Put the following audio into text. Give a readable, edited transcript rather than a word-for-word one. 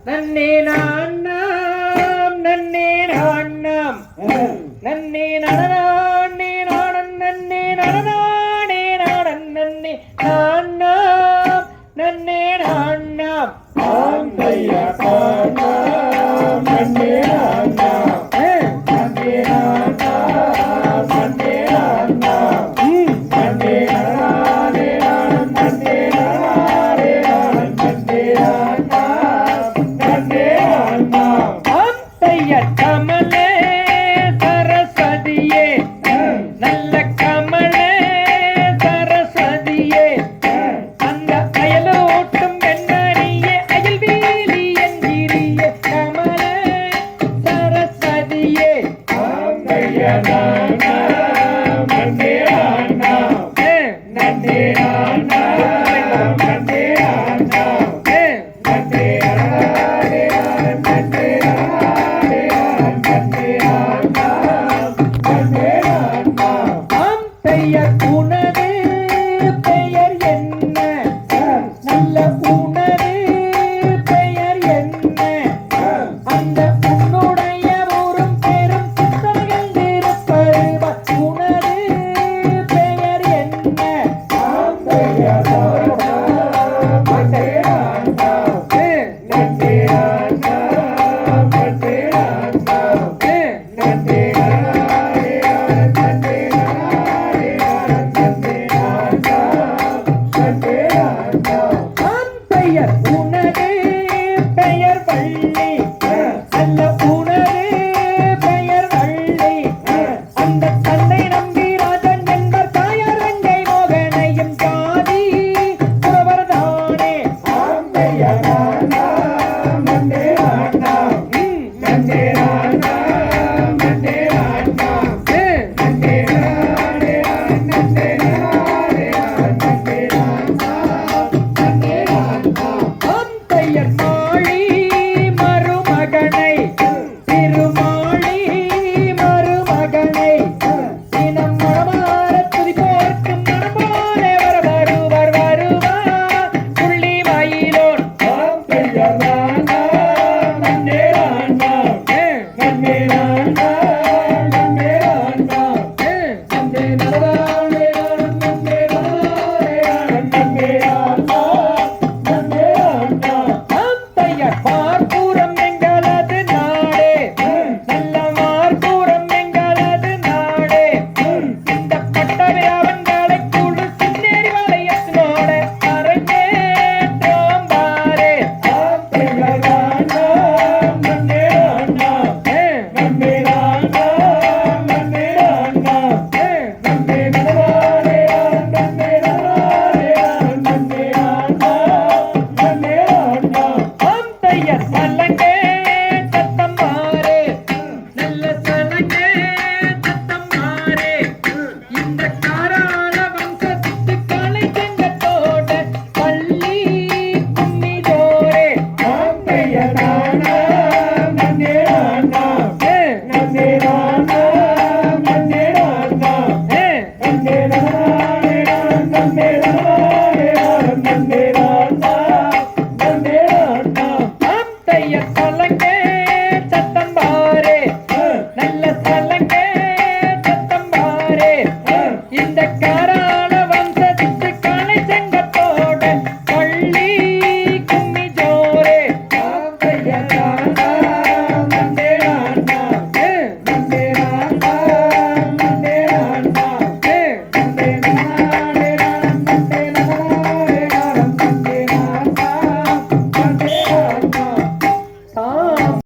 நன்னே நான்னாம் நன்னே நான்னாம் நன்னே நடனானே நாடன் நன்னே நடனானே நாடன் நன்னே நான்னாம் நன்னே நான்னாம் ஆந்தையா நான்னாம் நன்னே நான்னாம் நன்னே நான்னாம் நன்னே நான்னாம் நன்னே நடனானே நாடன் நன்னே நடனானே நாடன் நன்னே நான்னாம் நன்னே நான்னாம் ஆந்தைய கமலே சரஸ்வதியே நல்ல கமலே சரஸ்வதியே அந்த அயலோட்டும் வெண்ணறியே அயல் வீலி என்கிறியே கமலே சரஸ்வதியே ஆந்தையா நான்னாம் நன்னே நான்னாம் நன்னே நான்னாம் நன்னே நான்னாம் நன்னே நடனானே நாடன் நன்னே நடனானே நாடன் நன்னே நான்னாம் நன்னே நான்னாம் ஆந்தைய உனது பெயர் என்ன நல்ல உனது பெயர் என்ன அந்த உன்னுடைய ஊரும் பெரும் சித்தர்கள் இருப்பருவ உனது பெயர் என்ன ஆந்தையா நான்னாம் நன்னே நான்னாம் நன்னே நான்னாம் நன்னே நான்னாம் நன்னே நடனானே நாடன் நன்னே நடனானே நாடன் நன்னே நான்னாம் நன்னே நான்னாம் பெயர் உனது பெயர் வள்ளி அல்ல உனது பெயர் வள்ளி அந்த தன்னை நம்பி ராஜன் என்பர் தாயரங்கை மோகனையும் ஜாதி புறவர்தானே ஆந்தையா நான்னாம்